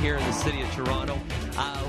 here in the city of Toronto.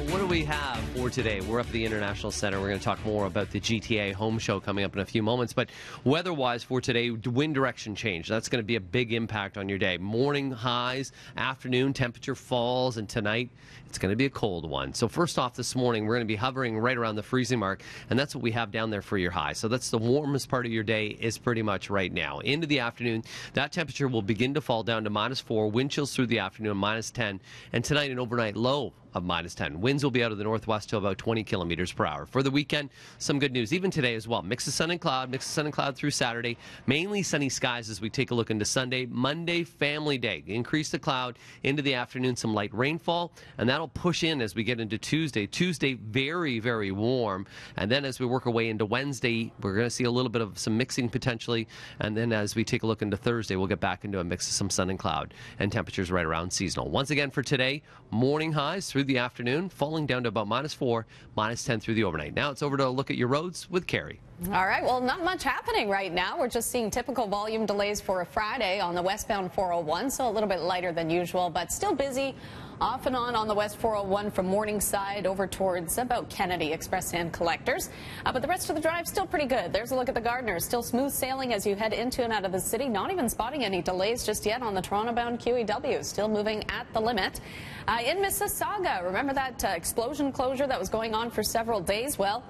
What do we have for today? We're up at the International Centre. We're going to talk more about the GTA home show coming up in a few moments. But weather-wise for today, wind direction change. That's going to be a big impact on your day. Morning highs, afternoon temperature falls, and tonight it's going to be a cold one. So first off this morning, we're going to be hovering right around the freezing mark, and that's what we have down there for your high. So that's the warmest part of your day is pretty much right now. Into the afternoon, that temperature will begin to fall down to -4, wind chills through the afternoon, -10, and tonight an overnight low of -10. Winds will be out of the northwest to about 20 kilometers per hour. For the weekend, some good news. Even today as well. Mix of sun and cloud through Saturday. Mainly sunny skies as we take a look into Sunday. Monday, family day. Increase the cloud into the afternoon, some light rainfall, and that'll push in as we get into Tuesday. Tuesday, very, very warm. And then as we work our way into Wednesday, we're going to see a little bit of some mixing potentially. And then as we take a look into Thursday, we'll get back into a mix of some sun and cloud and temperatures right around seasonal. Once again for today, morning highs through the afternoon, falling down to about -4, -10 through the overnight. Now it's over to look at your roads with Carrie. All right, well, not much happening right now. We're just seeing typical volume delays for a Friday on the westbound 401, so a little bit lighter than usual, but still busy off and on the West 401 from Morningside over towards about Kennedy Express and Collectors. But the rest of the drive still pretty good. There's a look at the Gardners. Still smooth sailing as you head into and out of the city. Not even spotting any delays just yet on the Toronto-bound QEW. Still moving at the limit. In Mississauga, remember that explosion closure that was going on for several days? Well,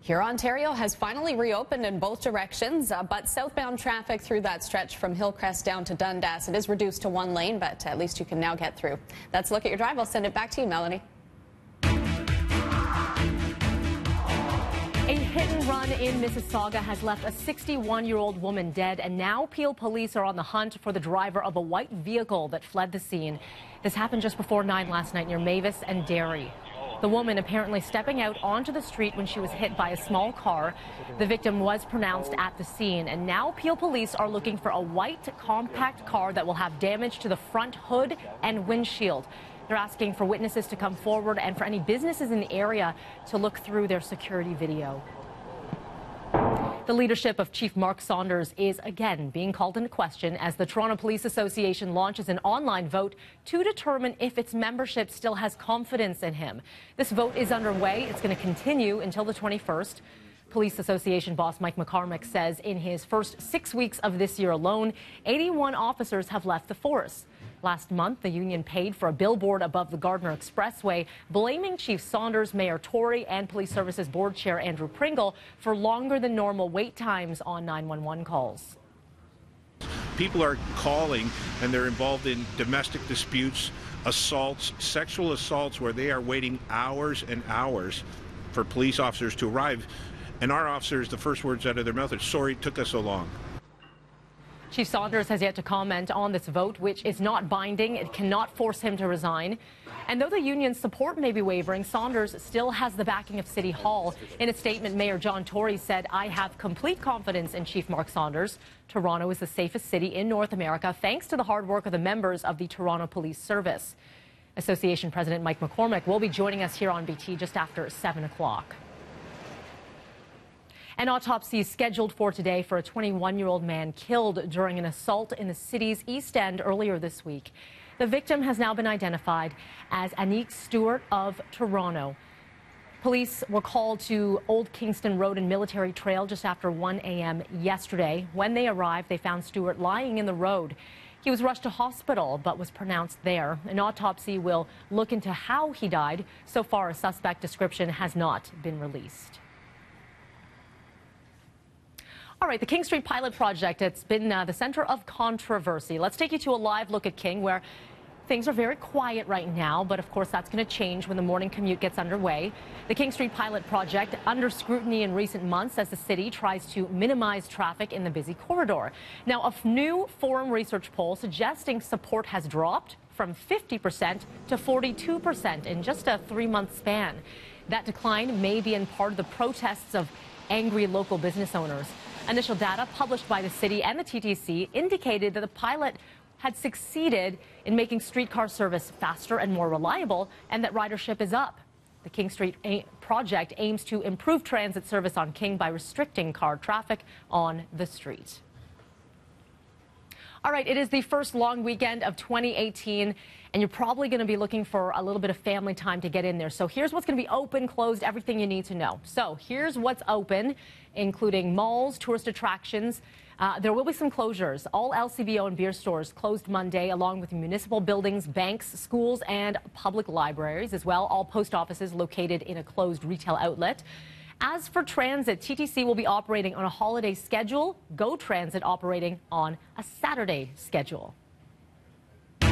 here, Ontario has finally reopened in both directions, but southbound traffic through that stretch from Hillcrest down to Dundas, it is reduced to one lane, but at least you can now get through. That's a look at your drive. I'll send it back to you, Melanie. A hit and run in Mississauga has left a 61-year-old woman dead, and now Peel police are on the hunt for the driver of a white vehicle that fled the scene. This happened just before 9 last night near Mavis and Derry. The woman apparently stepping out onto the street when she was hit by a small car. The victim was pronounced at the scene, and now Peel police are looking for a white compact car that will have damage to the front hood and windshield. They're asking for witnesses to come forward and for any businesses in the area to look through their security video. The leadership of Chief Mark Saunders is again being called into question as the Toronto Police Association launches an online vote to determine if its membership still has confidence in him. This vote is underway. It's going to continue until the 21st. Police Association boss Mike McCormick says in his first 6 weeks of this year alone, 81 officers have left the force. Last month, the union paid for a billboard above the Gardner Expressway, blaming Chief Saunders, Mayor Tory, and Police Services Board Chair Andrew Pringle for longer than normal wait times on 911 calls. People are calling and they're involved in domestic disputes, assaults, sexual assaults, where they are waiting hours and hours for police officers to arrive. And our officers, the first words out of their mouth are, "Sorry it took us so long." Chief Saunders has yet to comment on this vote, which is not binding. It cannot force him to resign. And though the union's support may be wavering, Saunders still has the backing of City Hall. In a statement, Mayor John Tory said, "I have complete confidence in Chief Mark Saunders. Toronto is the safest city in North America, thanks to the hard work of the members of the Toronto Police Service." Association President Mike McCormick will be joining us here on BT just after 7 o'clock. An autopsy is scheduled for today for a 21-year-old man killed during an assault in the city's East End earlier this week. The victim has now been identified as Anique Stewart of Toronto. Police were called to Old Kingston Road and Military Trail just after 1 a.m. yesterday. When they arrived, they found Stewart lying in the road. He was rushed to hospital but was pronounced there. An autopsy will look into how he died. So far, a suspect description has not been released. All right, the King Street pilot project, it's been the center of controversy. Let's take you to a live look at King, where things are very quiet right now, but of course that's going to change when the morning commute gets underway. The King Street pilot project under scrutiny in recent months as the city tries to minimize traffic in the busy corridor. Now, a new Forum research poll suggesting support has dropped from 50% to 42% in just a 3-month span. That decline may be in part of the protests of angry local business owners. Initial data published by the city and the TTC indicated that the pilot had succeeded in making streetcar service faster and more reliable, and that ridership is up. The King Street project aims to improve transit service on King by restricting car traffic on the street. All right, it is the first long weekend of 2018, and you're probably going to be looking for a little bit of family time to get in there. So here's what's going to be open, closed, everything you need to know. So here's what's open, including malls, tourist attractions. There will be some closures. All LCBO and beer stores closed Monday, along with municipal buildings, banks, schools, and public libraries as well. All post offices located in a closed retail outlet. As for transit, TTC will be operating on a holiday schedule, GO Transit operating on a Saturday schedule.